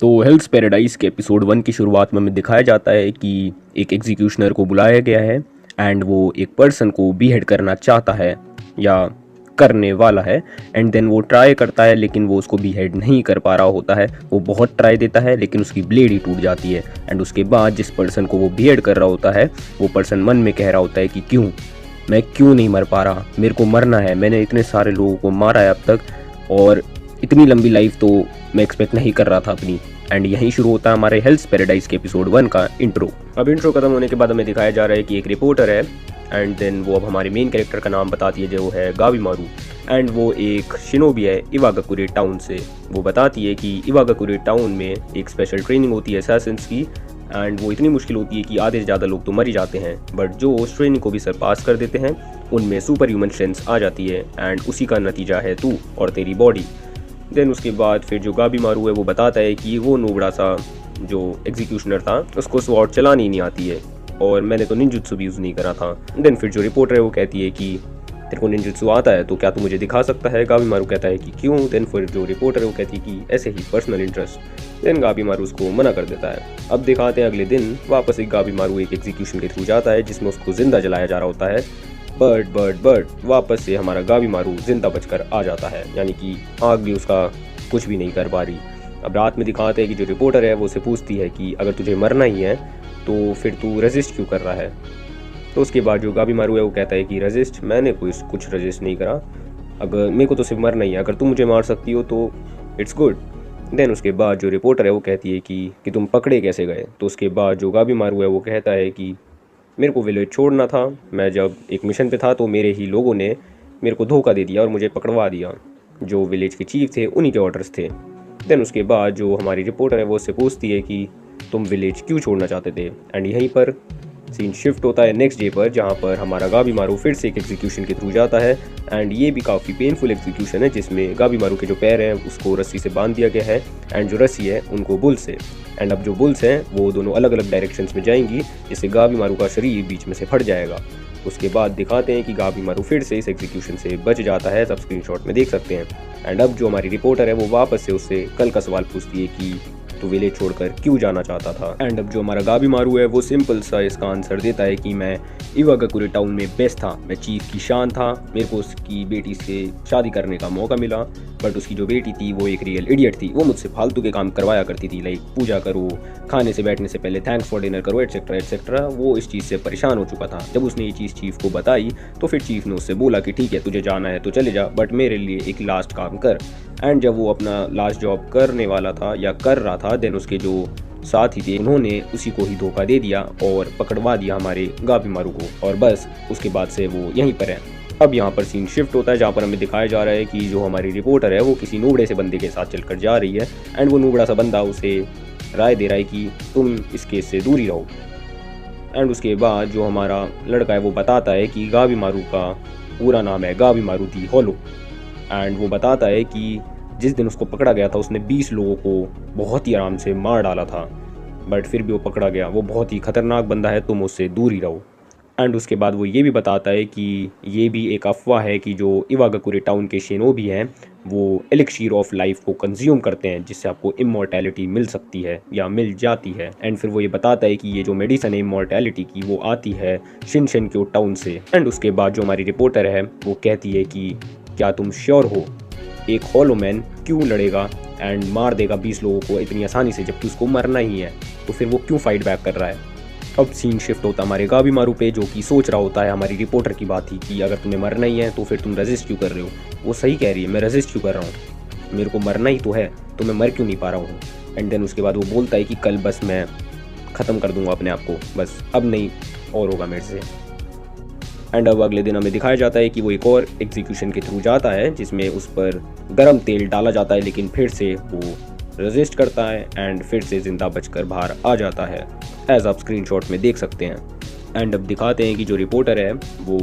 तो हेल्स पैराडाइज के एपिसोड 1 की शुरुआत में हमें दिखाया जाता है कि एक एग्जीक्यूशनर को बुलाया गया है एंड वो एक पर्सन को बीहेड करना चाहता है या करने वाला है। एंड देन वो ट्राई करता है लेकिन वो उसको बीहेड नहीं कर पा रहा होता है। वो बहुत ट्राई देता है लेकिन उसकी ब्लेड ही टूट जाती है। एंड उसके बाद जिस पर्सन को वो बीहेड कर रहा होता है वो पर्सन मन में कह रहा होता है कि मैं क्यों नहीं मर पा रहा, मेरे को मरना है, मैंने इतने सारे लोगों को मारा है अब तक और इतनी लंबी लाइफ तो मैं एक्सपेक्ट नहीं कर रहा था अपनी। एंड यहीं शुरू होता है हमारे हेल्स पैराडाइज के एपिसोड 1 का इंट्रो। अब इंट्रो खत्म होने के बाद हमें दिखाया जा रहा है कि एक रिपोर्टर है एंड देन वो अब हमारे मेन कैरेक्टर का नाम बताती है जो है गाबीमारू। एंड वो एक शिनोबी है इवागाकुरे टाउन से। वो बताती है कि इवागाकुरे टाउन में एक स्पेशल ट्रेनिंग होती है असैसिन्स की एंड वो इतनी मुश्किल होती है कि आधे से ज़्यादा लोग तो मर ही जाते हैं, बट जो उस ट्रेनिंग को भी सरपास कर देते हैं उनमें सुपर ह्यूमन स्ट्रेंथ आ जाती है एंड उसी का नतीजा है तू और तेरी बॉडी। देन उसके बाद फिर जो गाबीमारू है वो बताता है कि वो नोबड़ा सा जो एग्जीक्यूशनर था उसको स्वॉर्ड चलानी नहीं आती है और मैंने तो निंजुत्सु भी यूज़ नहीं करा था। देन फिर जो रिपोर्टर है वो कहती है कि तेरे को निंजुत्सु आता है तो क्या तू मुझे दिखा सकता है। गाबीमारू कहता है कि क्यों। देन फिर जो रिपोर्टर है वो कहती है कि ऐसे ही पर्सनल इंटरेस्ट। देन गाबीमारू उसको मना कर देता है। अब दिखाते हैं अगले दिन वापस एक गाबीमारू एक एग्जीक्यूशन के थ्रू जाता है जिसमें उसको जिंदा जलाया जा रहा होता है। बट वापस से हमारा गाबीमारू जिंदा बचकर आ जाता है, यानी कि आग भी उसका कुछ भी नहीं कर पा रही। अब रात में दिखाते हैं कि जो रिपोर्टर है वो उससे पूछती है कि अगर तुझे मरना ही है तो फिर तू रेजिस्ट क्यों कर रहा है। तो उसके बाद जो गाबीमारू है वो कहता है कि रेजिस्ट, मैंने कुछ रेजिस्ट नहीं करा, अगर मेरे को तो सिर्फ मरना ही है, अगर तुम मुझे मार सकती हो तो इट्स गुड। देन उसके बाद जो रिपोर्टर है वो कहती है कि तुम पकड़े कैसे गए। तो उसके बाद जो गाबीमारू है वो कहता है कि मेरे को विलेज छोड़ना था, मैं जब एक मिशन पे था तो मेरे ही लोगों ने मेरे को धोखा दे दिया और मुझे पकड़वा दिया। जो विलेज के चीफ थे उन्हीं के ऑर्डर्स थे। देन उसके बाद जो हमारी रिपोर्टर है वो उससे पूछती है कि तुम विलेज क्यों छोड़ना चाहते थे। एंड यहीं पर सीन शिफ्ट होता है नेक्स्ट डे पर, जहाँ पर हमारा गाबीमारू फिर से एक एग्जीक्यूशन के थ्रू जाता है एंड ये भी काफ़ी पेनफुल एग्जीक्यूशन है जिसमें गाबीमारू के जो पैर हैं उसको रस्सी से बांध दिया गया है एंड जो रस्सी है उनको बुल से। एंड अब जो बुल्स हैं वो दोनों अलग अलग डायरेक्शंस में जाएंगी जिससे गाबीमारू का शरीर बीच में से फट जाएगा। उसके बाद दिखाते हैं कि गाबीमारू फिर से इस एग्जीक्यूशन से बच जाता है, सब स्क्रीनशॉट में देख सकते हैं। एंड अब जो हमारी रिपोर्टर है वो वापस से उससे कल का सवाल पूछती है कि तो विलेज छोड़कर क्यों जाना चाहता था। एंड अब जो हमारा गाबीमारू है वो सिंपल सा इसका आंसर देता है कि मैं इवागाकुरे टाउन में बेस्ट था, मैं चीफ की शान था, मेरे को उसकी बेटी से शादी करने का मौका मिला, बट उसकी जो बेटी थी वो एक रियल इडियट थी, वो मुझसे फालतू के काम करवाया करती थी, लाइक पूजा करो, खाने से बैठने से पहले थैंक्स फॉर डिनर करो, एटसेट्रा एटसेट्रा। वो इस चीज़ से परेशान हो चुका था। जब उसने ये चीज़ चीफ को बताई तो फिर चीफ ने उससे बोला कि ठीक है तुझे जाना है तो चले जा, बट मेरे लिए एक लास्ट काम कर। एंड जब वो अपना लास्ट जॉब करने वाला था या कर रहा था, देन उसके जो साथी थे उन्होंने उसी को ही धोखा दे दिया और पकड़वा दिया हमारे गाबीमारू को, और बस उसके बाद से वो यहीं पर है। अब यहाँ पर सीन शिफ्ट होता है जहाँ पर हमें दिखाया जा रहा है कि जो हमारी रिपोर्टर है वो किसी नूबड़े से बंदे के साथ चलकर जा रही है एंड वो नूबड़ा सा बंदा उसे राय दे रहा है कि तुम इस केस से दूर ही रहो। एंड उसके बाद जो हमारा लड़का है वो बताता है कि गाबीमारू का पूरा नाम है गाबीमारू दी होलो। एंड वो बताता है कि जिस दिन उसको पकड़ा गया था उसने 20 लोगों को बहुत ही आराम से मार डाला था, बट फिर भी वो पकड़ा गया, वो बहुत ही खतरनाक बंदा है, तुम उससे दूर ही रहो। एंड उसके बाद वो ये भी बताता है कि ये भी एक अफवाह है कि जो इवागाकुरे टाउन के शिनोबी हैं वो एलिक्सीर ऑफ लाइफ को कंज्यूम करते हैं जिससे आपको इमॉर्टैलिटी मिल सकती है या मिल जाती है। एंड फिर वो ये बताता है कि ये जो मेडिसिन है इमॉर्टैलिटी की वो आती है शिनशिनक्यो टाउन से। एंड उसके बाद जो हमारी रिपोर्टर है वो कहती है कि क्या तुम श्योर हो एक हॉलो मैन क्यों लड़ेगा एंड मार देगा 20 लोगों को इतनी आसानी से, जबकि उसको मरना ही है, तो फिर वो क्यों फाइट बैक कर रहा है। अब सीन शिफ्ट होता है हमारे गाबीमारू पे जो कि सोच रहा होता है हमारी रिपोर्टर की बात ही कि अगर तुम्हें मरना ही है तो फिर तुम रेजिस्ट क्यों कर रहे हो। वो सही कह रही है, मैं रेजिस्ट क्यों कर रहा हूँ, मेरे को मरना ही तो है, तो मैं मर क्यों नहीं पा रहा हूँ। एंड देन उसके बाद वो बोलता है कि कल बस मैं ख़त्म कर दूंगा अपने आप को, बस अब नहीं और होगा मेरे से। एंड अब अगले दिन हमें दिखाया जाता है कि वो एक और एग्जीक्यूशन के थ्रू जाता है जिसमें उस पर गर्म तेल डाला जाता है, लेकिन फिर से वो रेजिस्ट करता है एंड फिर से ज़िंदा बचकर बाहर आ जाता है, एज आप स्क्रीनशॉट में देख सकते हैं। एंड अब दिखाते हैं कि जो रिपोर्टर है वो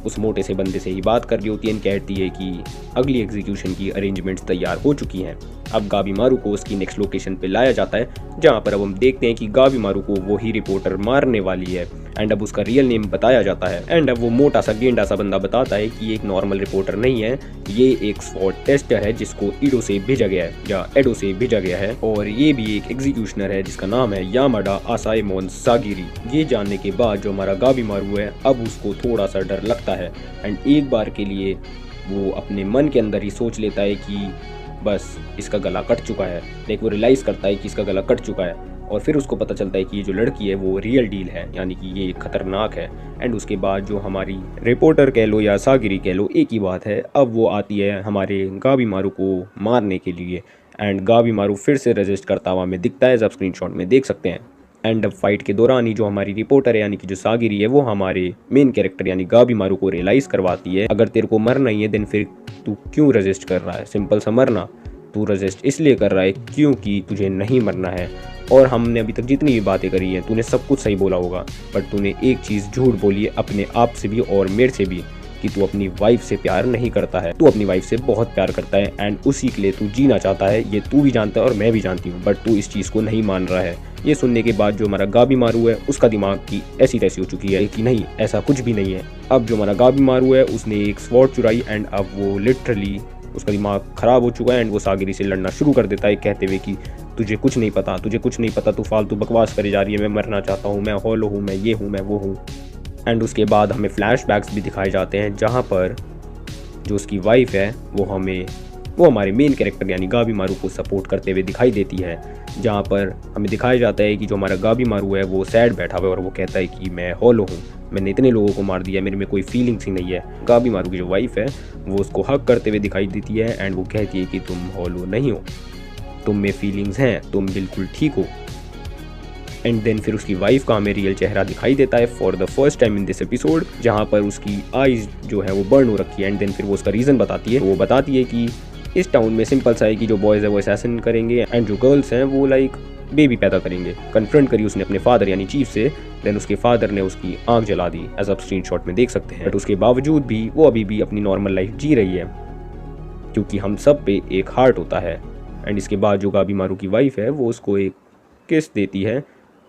उस मोटे से बंदे से ही बात कर रही होती है, कहती है कि अगली एग्जीक्यूशन की अरेंजमेंट्स तैयार हो चुकी हैं। अब गाबीमारू को उसकी नेक्स्ट लोकेशन पे लाया जाता है जहाँ पर अब हम देखते हैं कि गाबीमारू को वही रिपोर्टर मारने वाली है एंड अब उसका रियल नेम बताया जाता है। एंड अब वो मोटा सा गेंडा सा बंदा बताता है कि ये एक नॉर्मल रिपोर्टर नहीं है, ये एक स्वॉट टेस्टर है जिसको ईडो से भेजा गया है या एडो से भेजा गया है, और ये भी एक एग्जीक्यूशनर है जिसका नाम है यामाडा आसाएमोन सागिरी। ये जानने के बाद जो हमारा गाबीमारू है अब उसको थोड़ा सा डर लगता है एंड एक बार के लिए वो अपने मन के अंदर ही सोच लेता है कि बस इसका गला कट चुका है। लेकिन वो रियलाइज़ करता है कि इसका गला कट चुका है और फिर उसको पता चलता है कि ये जो लड़की है वो रियल डील है, यानी कि ये खतरनाक है। एंड उसके बाद जो हमारी रिपोर्टर कह लो या सागिरी कह लो, एक ही बात है, अब वो आती है हमारे गाबीमारू को मारने के लिए। एंड गाबीमारू फिर से रेजिस्ट करता हुआ हमें दिखता है, जब स्क्रीनशॉट में देख सकते हैं। एंड अब फाइट के दौरान ही जो हमारी रिपोर्टर है यानी कि जो सागिरी है वो हमारे मेन कैरेक्टर यानी गाबीमारू को रियलाइज़ करवाती है, अगर तेरे को मरना ही है देन फिर तू क्यों रेजिस्ट कर रहा है, सिंपल सा मरना। तू रेजिस्ट इसलिए कर रहा है क्योंकि तुझे नहीं मरना है, और हमने अभी तक जितनी भी बातें करी हैं तूने सब कुछ सही बोला होगा, बट तूने एक चीज़ झूठ बोली है अपने आप से भी और मेरे से भी, कि तू अपनी वाइफ से प्यार नहीं करता है। तू अपनी वाइफ से बहुत प्यार करता है एंड उसी के लिए तू जीना चाहता है, ये तू भी जानता है और मैं भी जानती हूँ, बट तू इस चीज़ को नहीं मान रहा है। ये सुनने के बाद जो हमारा गाबीमारू है उसका दिमाग की ऐसी तैसी हो चुकी है कि नहीं, ऐसा कुछ भी नहीं है। अब जो हमारा गाबीमारू है उसने एक स्वॉर्ड चुराई एंड अब वो लिटरली उसका दिमाग ख़राब हो चुका है एंड वो सागिरी से लड़ना शुरू कर देता है, कहते हुए कि तुझे कुछ नहीं पता, तुझे कुछ नहीं पता, तू फालतू बकवास करे जा रही है, मैं मरना चाहता हूँ, मैं हॉलो हूँ, मैं ये हूँ, मैं वो हूँ। एंड उसके बाद हमें फ्लैशबैक्स भी दिखाए जाते हैं जहाँ पर जो उसकी वाइफ है वो हमारे मेन कैरेक्टर यानी गाबीमारू को सपोर्ट करते हुए दिखाई देती है, जहाँ पर हमें दिखाया जाता है कि जो हमारा गाबीमारू है वो सैड बैठा हुआ है और वो कहता है कि मैं हॉलो हूँ, मैंने इतने लोगों को मार दिया, मेरे में कोई फीलिंग्स ही नहीं है। गाबीमारू की जो वाइफ है वो उसको हक करते हुए दिखाई देती है एंड वो कहती है कि तुम हॉलो नहीं हो, तुम में फीलिंग्स हैं, तुम बिल्कुल ठीक हो। एंड देन फिर उसकी वाइफ का हमें रियल चेहरा दिखाई देता है for the first time in this episode, जहाँ पर उसकी आईज जो है वो बर्न हो रखी है। एंड देन फिर वो उसका रीज़न बताती है, तो वो बताती है कि इस टाउन में सिंपल सा है कि जो बॉयज़ है वो असैसिन करेंगे एंड जो गर्ल्स हैं वो लाइक बेबी पैदा करेंगे। कन्फ्रंट करी उसने अपने फादर यानी चीफ से, देन उसके फादर ने उसकी आंख जला दी, एज आप स्क्रीनशॉट में देख सकते हैं। बट उसके बावजूद भी वो अभी भी अपनी नॉर्मल लाइफ जी रही है, क्योंकि हम सब पे एक हार्ट होता है। एंड इसके बाद जो गाबीमारू की वाइफ है वो उसको एक किस देती है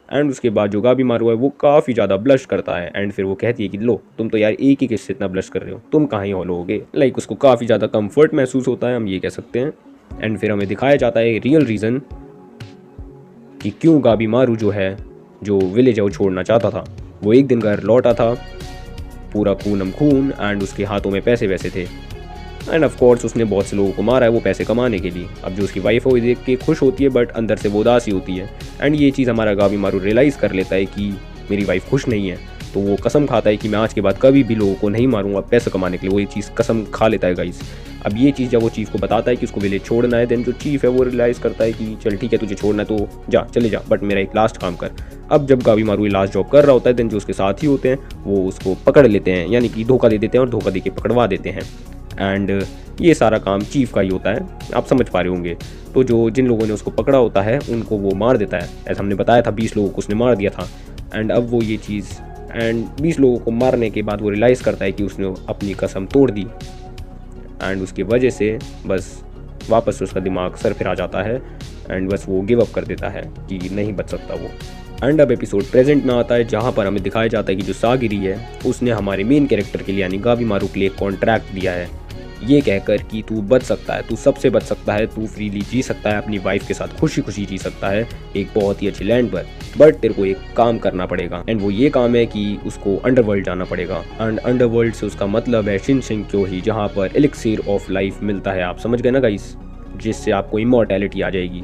एंड उसके बाद जो गाबीमारू है वो काफ़ी ज़्यादा ब्लश करता है एंड फिर वो कहती है कि लो तुम तो यार एक ही किस से इतना ब्लश कर रहे हो, तुम कहाँ ही हॉलो होगे। लाइक उसको काफ़ी ज़्यादा कंफर्ट महसूस होता है, हम ये कह सकते हैं। एंड फिर हमें दिखाया जाता है रियल रीज़न कि क्यों गाबीमारू जो है जो विलेज है वो छोड़ना चाहता था। वो एक दिन घर लौटा था पूरा खूनम खून एंड उसके हाथों में पैसे वैसे थे एंड ऑफ कोर्स उसने बहुत से लोगों को मारा है वो पैसे कमाने के लिए। अब जो उसकी वाइफ है वो देख के खुश होती है बट अंदर से वो उदासी होती है एंड ये चीज़ हमारा गाबीमारू रियलाइज़ कर लेता है कि मेरी वाइफ खुश नहीं है, तो वो कसम खाता है कि मैं आज के बाद कभी भी लोगों को नहीं मारूंगा पैसे कमाने के लिए। वो ये चीज़ कसम खा लेता है गाइस। अब ये चीज़ जब वो चीफ को बताता है कि उसको विलेज छोड़ना है, देन जो चीफ है वो रियलाइज़ करता है कि चल ठीक है तुझे छोड़ना है तो जा, चले जा, बट मेरा एक लास्ट काम कर। अब जब गाबीमारू लास्ट जॉब कर रहा होता है देन जो उसके साथी होते हैं वो उसको पकड़ लेते हैं, यानी कि धोखा दे देते हैं और धोखा दे के पकड़वा देते हैं। एंड ये सारा काम चीफ का ही होता है, आप समझ पा रहे होंगे। तो जो जिन लोगों ने उसको पकड़ा होता है उनको वो मार देता है, ऐसा हमने बताया था 20 लोगों को उसने मार दिया था। एंड अब वो ये चीज़ एंड 20 लोगों को मारने के बाद वो रियलाइज़ करता है कि उसने अपनी कसम तोड़ दी एंड उसकी वजह से बस वापस उसका दिमाग सर फिर आ जाता है एंड बस वो गिव अप कर देता है कि नहीं बच सकता वो। एंड अब एपिसोड प्रेजेंट में आता है जहाँ पर हमें दिखाया जाता है कि जो सागिरी है उसने हमारे मेन कैरेक्टर के लिए यानी गाबीमारू के लिए कॉन्ट्रैक्ट दिया है, ये कहकर कि तू बच सकता है, तू सबसे बच सकता है, तू फ्रीली जी सकता है, अपनी वाइफ के साथ खुशी खुशी जी सकता है एक बहुत ही अच्छी लैंड पर, बट तेरे को एक काम करना पड़ेगा। एंड वो ये काम है कि उसको अंडरवर्ल्ड जाना पड़ेगा। एंड अंडरवर्ल्ड से उसका मतलब है शिनशिंक्यो ही, जहाँ पर एलिक्सिर ऑफ लाइफ मिलता है, आप समझ गए ना गाइस, जिससे आपको इमॉर्टैलिटी आ जाएगी।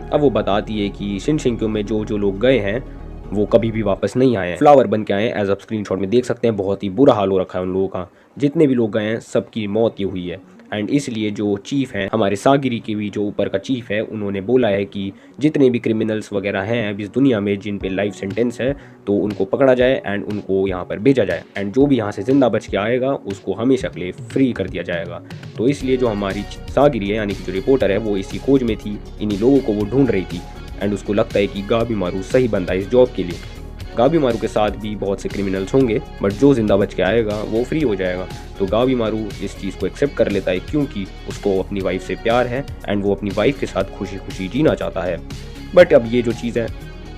अब वो बताती है कि शिनशिंक्यो में जो जो लोग गए हैं वो कभी भी वापस नहीं आए हैं, फ्लावर बन के आए हैं, एज आप स्क्रीनशॉट में देख सकते हैं। बहुत ही बुरा हाल हो रखा है उन लोगों का, जितने भी लोग गए हैं सबकी मौत ही हुई है। एंड इसलिए जो चीफ हैं हमारे सागिरी के भी जो ऊपर का चीफ है उन्होंने बोला है कि जितने भी क्रिमिनल्स वगैरह हैं अभी इस दुनिया में जिन पे लाइफ सेंटेंस है तो उनको पकड़ा जाए एंड उनको यहाँ पर भेजा जाए, एंड जो भी यहाँ से जिंदा बच के आएगा उसको हमेशा के लिए फ्री कर दिया जाएगा। तो इसलिए जो हमारी सागिरी है यानी कि जो रिपोर्टर है वो इसी खोज में थी, इन्हीं लोगों को वो ढूंढ रही थी एंड उसको लगता है कि गाबीमारू सही बंदा है इस जॉब के लिए। गाबीमारू के साथ भी बहुत से क्रिमिनल्स होंगे बट जो जिंदा बच के आएगा वो फ्री हो जाएगा। तो गाबीमारू इस चीज़ को एक्सेप्ट कर लेता है क्योंकि उसको अपनी वाइफ से प्यार है एंड वो अपनी वाइफ के साथ खुशी खुशी जीना चाहता है। बट अब ये जो चीज़ है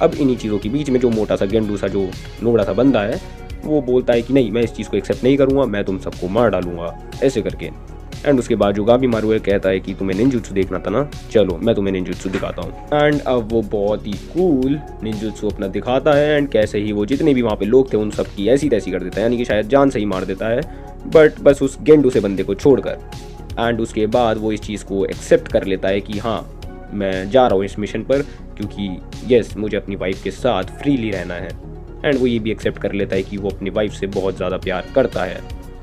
अब इन्हीं चीज़ों के बीच में जो मोटा सा गेंडू सा जो नोबड़ा सा बंदा है वो बोलता है कि नहीं, मैं इस चीज़ को एक्सेप्ट नहीं करूँगा, मैं तुम सबको मार डालूंगा, ऐसे करके। एंड उसके बाद जो गाबीमारू है कहता है कि तुम्हें निंजुत्सु देखना था ना, चलो मैं तुम्हें निंजुत्सु दिखाता हूँ। एंड अब वो बहुत ही कूल निंजुत्सु अपना दिखाता है एंड कैसे ही वो जितने भी वहाँ पे लोग थे उन सब की ऐसी तैसी कर देता है, यानी कि शायद जान से ही मार देता है, बट बस उस गेंडू से बंदे को छोड़कर। एंड उसके बाद वो इस चीज़ को एक्सेप्ट कर लेता है कि हाँ, मैं जा रहा हूँ इस मिशन पर, क्योंकि यस, मुझे अपनी वाइफ के साथ फ्रीली रहना है। एंड वो ये भी एक्सेप्ट कर लेता है कि वो अपनी वाइफ से बहुत ज़्यादा प्यार करता है।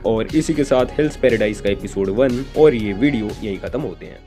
और इसी के साथ हिल्स पैराडाइज का एपिसोड 1 और ये वीडियो यहीं ख़त्म होते हैं।